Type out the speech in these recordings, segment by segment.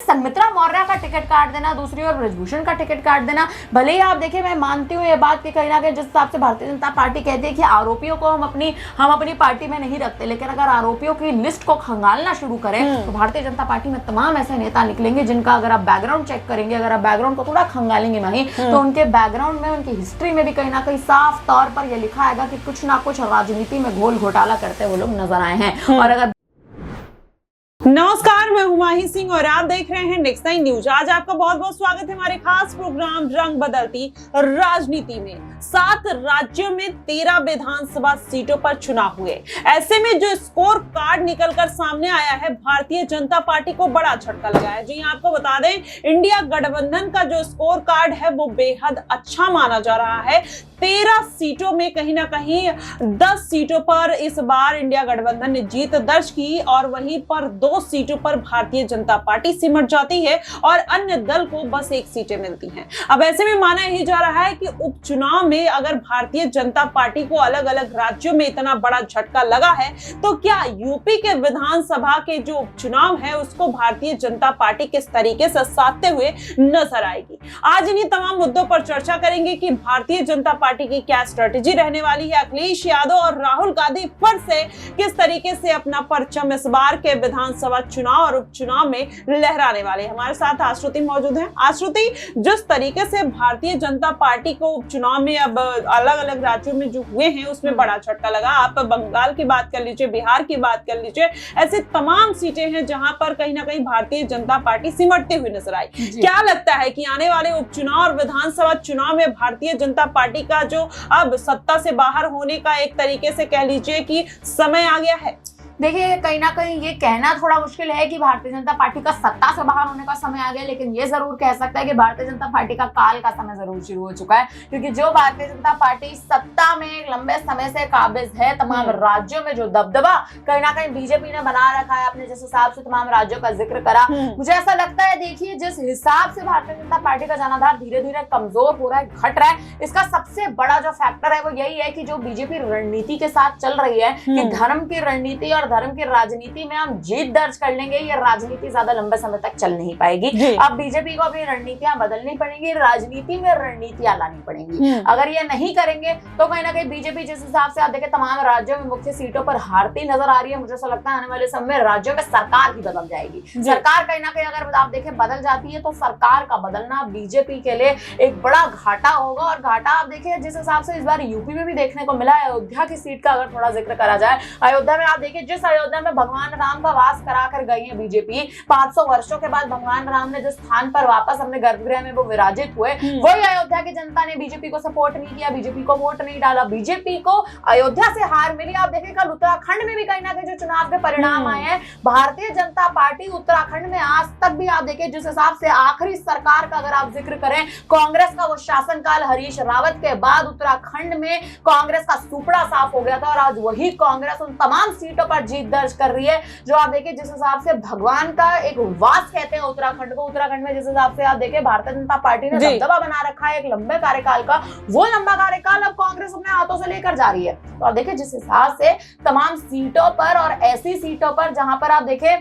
संमित्रा मौर्य का टिकट काट देना, दूसरी ओर ब्रजभूषण का टिकट काट देना। भले ही आप देखिए, मैं मानती हूँ ये बात कि कहीं ना कहीं जिस हिसाब से भारतीय जनता पार्टी कहती है कि आरोपियों को हम अपनी पार्टी में नहीं रखते, लेकिन अगर आरोपियों की लिस्ट को खंगालना शुरू करें तो भारतीय जनता पार्टी में तमाम ऐसे नेता निकलेंगे जिनका अगर आप बैकग्राउंड चेक करेंगे, अगर आप बैकग्राउंड को थोड़ा खंगालेंगे नहीं तो उनके बैकग्राउंड में, उनकी हिस्ट्री में भी कहीं ना कहीं साफ तौर पर यह लिखा आएगा कि कुछ ना कुछ राजनीति में घोल घोटाला करते वो लोग नजर आए हैं। और अगर नमस्कार, मैं हुमायूं सिंह और आप देख रहे हैं नेक्स्ट नाइन न्यूज। आज आपका बहुत बहुत स्वागत है हमारे खास प्रोग्राम रंग बदलती राजनीति में। 7 राज्यों में 13 विधानसभा सीटों पर चुनाव हुए। ऐसे में जो स्कोर कार्ड निकलकर सामने आया है, भारतीय जनता पार्टी को बड़ा झटका लगा है। जी आपको बता दें, इंडिया गठबंधन का जो स्कोर कार्ड है वो बेहद अच्छा माना जा रहा है। 13 सीटों में कहीं ना कहीं 10 सीटों पर इस बार इंडिया गठबंधन ने जीत दर्ज की और वहीं पर 2 सीटों पर भारतीय जनता पार्टी सिमट जाती है और अन्य दल को बस 1 सीटें मिलती हैं। अब ऐसे में माना ही जा रहा है कि उपचुनाव में अगर भारतीय जनता पार्टी को अलग अलग राज्यों में इतना बड़ा झटका लगा है तो क्या यूपी के विधानसभा के जो उपचुनाव है उसको भारतीय जनता पार्टी किस तरीके से साधते हुए नजर आएगी। आज इन्हीं तमाम मुद्दों पर चर्चा करेंगे कि भारतीय जनता पार्टी की क्या स्ट्रेटेजी रहने वाली है। अखिलेश यादव और राहुल गांधी फिर से किस तरीके से अपना परचम इस बार के विधानसभा चुनाव और उपचुनाव में लहराने वाले। हमारे साथ आश्रुति मौजूद है। आश्रुति, जिस तरीके से भारतीय जनता पार्टी को उपचुनाव में अब अलग अलग राज्यों में जो हुए हैं उसमें बड़ा झटका लगा। आप बंगाल की बात कर लीजिए, बिहार की बात कर लीजिए, ऐसे तमाम सीटें हैं जहां पर कहीं ना कहीं भारतीय जनता पार्टी सिमटते हुए नजर आई। क्या लगता है कि आने वाले उपचुनाव और विधानसभा चुनाव में भारतीय जनता पार्टी का जो अब सत्ता से बाहर होने का एक तरीके से कह लीजिए कि समय आ गया है? देखिए, कहीं ना कहीं ये कहना थोड़ा मुश्किल है कि भारतीय जनता पार्टी का सत्ता से बाहर होने का समय आ गया, लेकिन ये जरूर कह सकता है कि भारतीय जनता पार्टी का काल का समय जरूर शुरू हो चुका है। क्योंकि जो भारतीय जनता पार्टी सत्ता में एक लंबे समय से काबिज है, तमाम राज्यों में जो दबदबा कहीं ना कहीं बीजेपी ने बना रखा है, आपने जिस हिसाब से तमाम राज्यों का जिक्र करा, मुझे ऐसा लगता है, देखिए जिस हिसाब से भारतीय जनता पार्टी का जनाधार धीरे धीरे कमजोर हो रहा है, घट रहा है, इसका सबसे बड़ा जो फैक्टर है वो यही है कि जो बीजेपी रणनीति के साथ चल रही है कि धर्म की रणनीति और धर्म की राजनीति में हम जीत दर्ज कर लेंगे, ये राजनीति ज्यादा लंबे समय तक चल नहीं पाएगी। अब बीजेपी को अपनी रणनीतियां बदलनी पड़ेंगी, राजनीति में रणनीतियां लानी पड़ेंगी। अगर ये नहीं करेंगे तो कहीं ना कहीं बीजेपी जिस हिसाब से आप देखें तमाम राज्यों में मुख्य सीटों पर हारती नजर आ रही है, मुझे ऐसा लगता है आने वाले समय में राज्यों में सरकार ही बदल जाएगी। सरकार कहीं ना कहीं अगर आप देखें बदल जाती है तो सरकार का बदलना बीजेपी के लिए एक बड़ा घाटा होगा। और घाटा आप देखिए जिस हिसाब से इस बार यूपी में भी देखने को मिला है। अयोध्या की सीट का अगर थोड़ा जिक्र करा जाए, अयोध्या में आप देखिए जिस अयोध्या में भगवान राम का वास करा कर गई है बीजेपी, 500 वर्षों के बाद भगवान राम ने जिस स्थान पर वापस अपने गर्भगृह में वो विराजित हुए, वही अयोध्या की जनता ने बीजेपी को सपोर्ट नहीं किया, बीजेपी को वोट नहीं डाला, बीजेपी को अयोध्या से हार मिली। आप देखिए कल उत्तराखंड में भी कहीं ना कहीं जो चुनाव के परिणाम आए हैं, भारतीय जनता पार्टी उत्तराखंड में आज तक भी आप देखिए जिस हिसाब से आखिरी सरकार का अगर आप जिक्र करें, कांग्रेस का वो शासनकाल हरीश रावत के बाद उत्तराखंड में कांग्रेस का सुपड़ा साफ हो गया था और आज वही कांग्रेस उन तमाम सीटों पर जीत दर्ज कर रही है जो आप देखिए जिस हिसाब से भगवान का एक वास कहते हैं उत्तराखंड को। उत्तराखंड में जिस हिसाब से आप देखिए भारतीय जनता पार्टी ने दबदबा बना रखा है एक लंबे कार्यकाल का, वो लंबा कार्यकाल अब कांग्रेस अपने हाथों से लेकर जा रही है। तो आप देखिए जिस हिसाब से तमाम सीटों पर और ऐसी सीटों पर जहां पर आप देखिए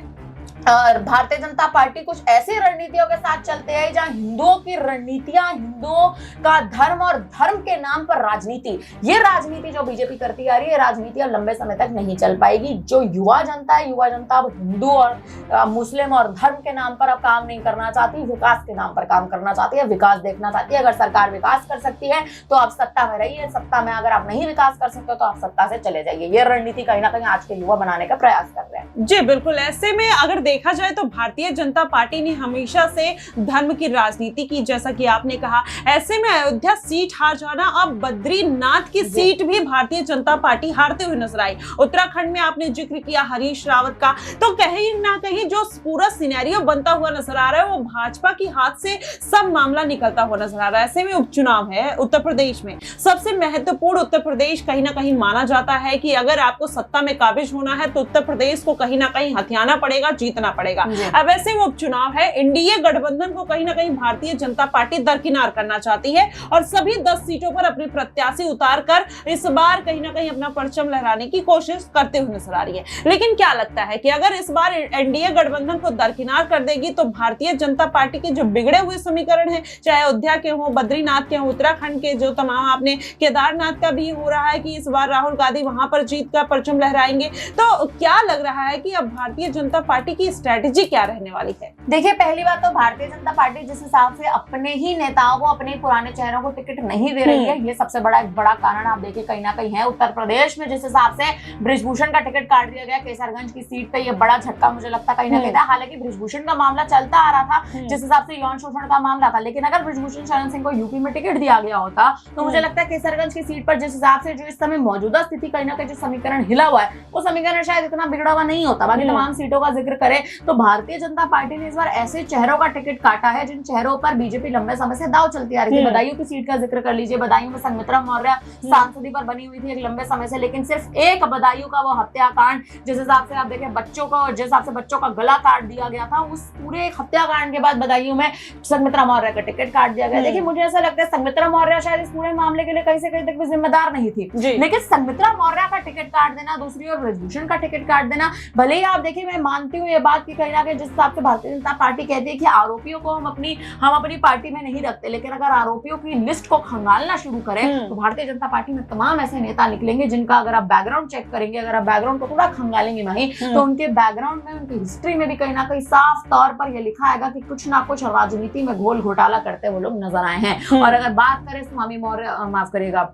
भारतीय जनता पार्टी कुछ ऐसी रणनीतियों के साथ चलते हैं जहां हिंदुओं की रणनीतियां, हिंदुओं का धर्म और धर्म के नाम पर राजनीति, ये राजनीति जो बीजेपी करती आ रही है, राजनीतियां लंबे समय तक नहीं चल पाएगी। जो युवा जनता है, युवा जनता अब हिंदू और मुस्लिम और धर्म के नाम पर अब काम नहीं करना चाहती, विकास के नाम पर काम करना चाहती है, विकास देखना चाहती है। अगर सरकार विकास कर सकती है तो आप सत्ता में रहिए, सत्ता में अगर आप नहीं विकास कर सकते तो आप सत्ता से चले जाइए। ये रणनीति कहीं ना कहीं आज के युवा बनाने का प्रयास कर रहे हैं। जी बिल्कुल। ऐसे में अगर देखा जाए तो भारतीय जनता पार्टी ने हमेशा से धर्म की राजनीति की, जैसा कि आपने कहा। ऐसे में अयोध्या सीट हार जाना, अब बद्रीनाथ की सीट भी भारतीय जनता पार्टी हारते हुए नजर आई। उत्तराखंड में आपने जिक्र किया हरीश रावत का, तो कहीं ना कहीं जो पूरा सिनेरियो बनता हुआ नजर आ रहा है वो भाजपा की हाथ से सब मामला निकलता हुआ नजर आ रहा है। ऐसे में उपचुनाव है उत्तर प्रदेश में, सबसे महत्वपूर्ण उत्तर प्रदेश कहीं ना कहीं माना जाता है कि अगर आपको सत्ता में काबिज होना है तो उत्तर प्रदेश को कहीं ना कहीं हथियाना पड़ेगा, जीतना पड़ेगा। अब ऐसे में उपचुनाव है, एनडीए गठबंधन को कहीं ना कहीं भारतीय जनता पार्टी दरकिनार करना चाहती है और सभी 10 सीटों पर अपने प्रत्याशी उतार कर इस बार कहीं ना कहीं अपना परचम लहराने की कोशिश करते हुए नजर आ रही है। लेकिन क्या लगता है कि अगर इस बार एनडीए गठबंधन को दरकिनार कर देगी तो भारतीय जनता पार्टी के जो बिगड़े हुए समीकरण हैं, चाहे अयोध्या के हो, बद्रीनाथ के हो, उत्तराखंड के जो तमाम, आपने केदारनाथ का भी हो रहा है कि इस बार राहुल गांधी वहां पर जीत का परचम लहराएंगे, तो क्या लग रहा है कि अब भारतीय जनता पार्टी की स्ट्रेटेजी क्या रहने वाली है? देखिए, पहली बात तो भारतीय जनता पार्टी जिस हिसाब से अपने ही नेताओं को, अपने पुराने चेहरों को टिकट नहीं दे रही है, ये सबसे एक बड़ा कारण आप देखिए कहीं ना कहीं है। उत्तर प्रदेश में जिस हिसाब से बृजभूषण का टिकट काट दिया गया केसरगंज की सीट पे, ये बड़ा झटका मुझे लगता कहीं ना कहीं था। हालांकि बृजभूषण का मामला चलता आ रहा था, जिस हिसाब से यौन शोषण का मामला था, लेकिन अगर बृजभूषण शरण सिंह को यूपी में टिकट दिया गया होता तो मुझे लगता है केसरगंज की सीट पर जिस हिसाब से जो इस समय मौजूदा स्थिति कहीं ना कहीं जो समीकरण हिला हुआ है, वो समीकरण शायद इतना बिगड़ा हुआ नहीं होता। बाकी तमाम सीटों का जिक्र करें तो भारतीय जनता पार्टी ने इस बार ऐसे चेहरों का टिकट काटा है जिन चेहरों पर बीजेपी लंबे समय से दांव चलती आ रही थी। बदायूं की सीट का जिक्र कर लीजिए, बदायूं में संघमित्रा मौर्य सांसदी पर बनी हुई थी एक लंबे समय से, लेकिन सिर्फ एक बदायूं का वो हत्याकांड, जिस हिसाब से आप देखें बच्चों को, जिस हिसाब से बच्चों का गला काट दिया गया था, उस पूरे हत्याकांड के बाद बदायूं में संघमित्रा मौर्य का टिकट काट दिया गया। देखिए, मुझे ऐसा लगता है संघमित्रा मौर्य शायद इस पूरे मामले के लिए कहीं से कहीं तक भी जिम्मेदार नहीं थी, लेकिन संघमित्रा मौर्य का टिकट काट देना, दूसरी ओर बृजभूषण का टिकट काट देना, भले ही आप देखिए मैं मानती हूँ ये बात की कहीं ना कहीं जिस हिसाब से भारतीय जनता पार्टी कहती है कि आरोपियों को हम अपनी पार्टी में नहीं रखते, लेकिन अगर आरोपियों की लिस्ट को खंगालना शुरू करें तो भारतीय जनता पार्टी में तमाम ऐसे नेता निकलेंगे जिनका अगर आप बैकग्राउंड चेक करेंगे, अगर आप बैकग्राउंड को थोड़ा खंगालेंगे नहीं, तो उनके बैकग्राउंड में, उनकी हिस्ट्री में भी कहीं ना कहीं साफ तौर पर यह लिखा आएगा कि कुछ ना कुछ राजनीति में घोल घोटाला करते वो लोग नजर आए हैं। और अगर बात करें स्वामी मौर्य, माफ करिएगा,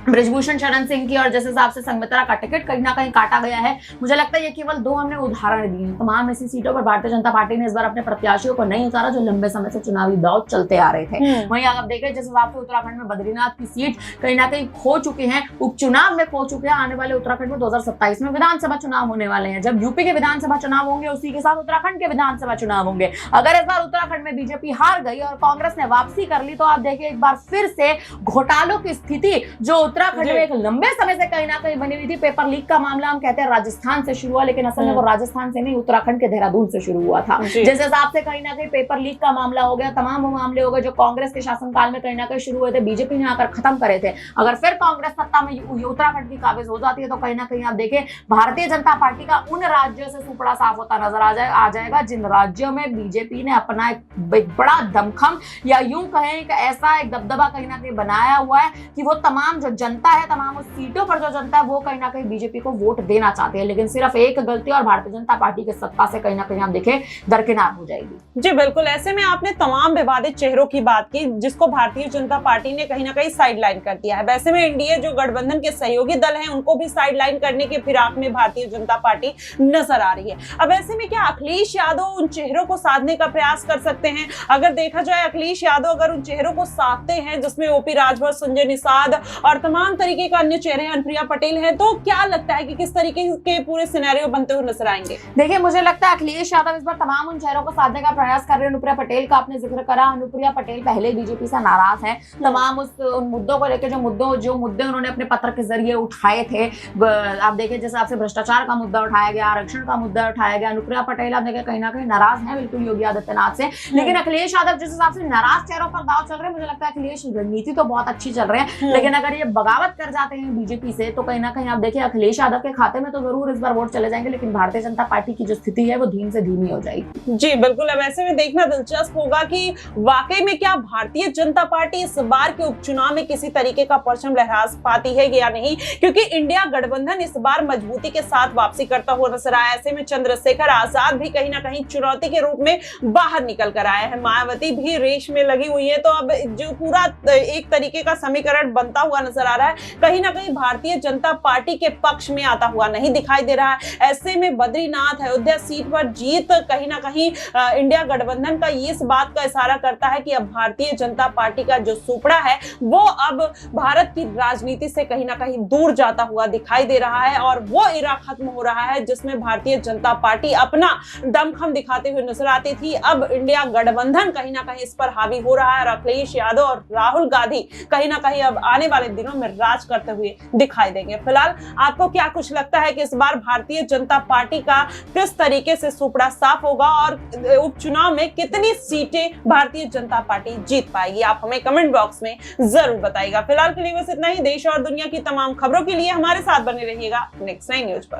बृजभूषण शरण सिंह की, और जिस हिसाब से संघमित्रा का टिकट कहीं ना कहीं काटा गया है, मुझे लगता है ये केवल दो हमने उदाहरण दिए हैं। तमाम ऐसी सीटों पर भारतीय जनता पार्टी ने इस बार अपने प्रत्याशियों को नहीं उतारा जो लंबे समय से चुनावी दांव चलते आ रहे थे। वहीं आप देखें जिस हिसाब से उत्तराखंड में बद्रीनाथ की सीट कहीं ना कहीं खो चुके हैं, उपचुनाव में खो चुके हैं। आने वाले उत्तराखंड में 2027 में विधानसभा चुनाव होने वाले हैं। जब यूपी के विधानसभा चुनाव होंगे उसी के साथ उत्तराखंड के विधानसभा चुनाव होंगे। अगर इस बार उत्तराखंड में बीजेपी हार गई और कांग्रेस ने वापसी कर ली तो आप देखिए एक बार फिर से घोटालों की स्थिति जो उत्तराखंड में एक लंबे समय से कहीं ना कहीं बनी हुई थी। पेपर लीक का मामला हम कहते हैं राजस्थान से शुरू हुआ, लेकिन असल में वो राजस्थान से नहीं, उत्तराखंड के देहरादून से शुरू हुआ था। जिस हिसाब से कहीं ना कहीं पेपर लीक का मामला हो गया, तमाम वो मामले हो गए जो कांग्रेस के शासनकाल में कहीं ना कहीं शुरू हुए थे, बीजेपी ने आकर खत्म करे थे। अगर फिर कांग्रेस सत्ता में उत्तराखंड की काबिज हो जाती है तो कहीं ना कहीं आप देखें भारतीय जनता पार्टी का उन राज्यों से सुपड़ा साफ होता नजर आ जाएगा जिन राज्यों में बीजेपी ने अपना एक बड़ा दमखम या यूं कहें एक ऐसा एक दबदबा कहीं ना कहीं बनाया हुआ है कि वो तमाम जो जनता है, तमाम उस सीटों पर जो जनता है वो कहीं ना कहीं बीजेपी को वोट देना चाहते हैं, लेकिन सिर्फ एक गलती और भारतीय जनता पार्टी के सत्ता से कहीं ना कहीं आप देखें दरकिनार हो जाएगी। जी बिल्कुल, ऐसे में आपने तमाम विवादित चेहरों की बात की जिसको भारतीय जनता पार्टी ने कहीं ना कहीं साइडलाइन कर दिया है। वैसे में एनडीए जो गठबंधन के सहयोगी दल हैं उनको भी साइडलाइन करने के फिराक में भारतीय जनता पार्टी नजर आ रही है। अब ऐसे में क्या अखिलेश यादव उन चेहरों को साधने का प्रयास कर सकते हैं? अगर देखा जाए अखिलेश यादव अगर उन चेहरों को साधते हैं जिसमें ओपी राजभर, संजय निषाद और तमाम तरीके का अन्य चेहरे, अनुप्रिया पटेल हैं, तो क्या लगता है कि किस तरीके के पूरे सिनेरियो बनते हुए नजर आएंगे? देखिए, मुझे लगता है अखिलेश यादव इस बार तमाम उन चेहरों को साधने का प्रयास कर रहे हैं। अनुप्रिया पटेल का आपने जिक्र करा, अनुप्रिया पटेल पहले बीजेपी से नाराज है। तमाम उन मुद्दों को लेकर जो मुद्दे उन्होंने अपने पत्र के जरिए उठाए थे, आप देखें जैसे आपसे भ्रष्टाचार का मुद्दा उठाया गया, आरक्षण का मुद्दा उठाया गया। अनुप्रिया पटेल आप देखें कहीं ना कहीं नाराज है बिल्कुल योगी आदित्यनाथ से, लेकिन अखिलेश यादव जिस हिसाब से नाराज चेहरों पर दांव चल रहे हैं, मुझे लगता है अखिलेश रणनीति तो बहुत अच्छी चल रहे हैं, लेकिन अगर ये बगावत कर जाते हैं बीजेपी से तो कहीं ना कहीं आप देखिए अखिलेश यादव के खाते में तो जरूर इस बार वोट चले जाएंगे, लेकिन भारतीय जनता पार्टी की जो स्थिति है वो धीमी से धीमी हो जाएगी। जी बिल्कुल, अब ऐसे में देखना दिलचस्प होगा कि वाकई में क्या भारतीय जनता पार्टी इस बार के उपचुनाव में किसी तरीके का परचम लहरा पाती है या नहीं, क्योंकि इंडिया गठबंधन इस बार मजबूती के साथ वापसी करता हुआ नजर आया। ऐसे में चंद्रशेखर आजाद भी कहीं ना कहीं चुनौती के रूप में बाहर निकल कर आए हैं, मायावती भी रेस में लगी हुई है, तो अब जो पूरा एक तरीके का समीकरण बनता हुआ नजर आ रहा है कहीं ना कहीं भारतीय जनता पार्टी के पक्ष में आता हुआ नहीं दिखाई दे रहा है। ऐसे में बद्रीनाथ अयोध्या सीट पर जीत कहीं ना कहीं इंडिया गठबंधन का इस बात का इशारा करता है कि अब भारतीय जनता पार्टी का जो सुपड़ा है वो अब भारत की राजनीति से कहीं ना कहीं दूर जाता हुआ दिखाई दे रहा है और वो एरा खत्म हो रहा है जिसमें भारतीय जनता पार्टी अपना दमखम दिखाते हुए नजर आती थी। अब इंडिया गठबंधन कहीं ना कहीं इस पर हावी हो रहा है और अखिलेश यादव और राहुल गांधी कहीं ना कहीं अब आने वाले दिनों में राज करते हुए दिखाई देंगे। फिलहाल आपको क्या कुछ लगता है कि इस बार भारतीय जनता पार्टी का किस तरीके से सुपड़ा साफ होगा और उपचुनाव में कितनी सीटें भारतीय जनता पार्टी जीत पाएगी? आप हमें कमेंट बॉक्स में जरूर बताइएगा। फिलहाल के लिए बस इतना ही। देश और दुनिया की तमाम खबरों के लिए हमारे साथ बने रहिएगा नेक्स्ट 9 न्यूज पर।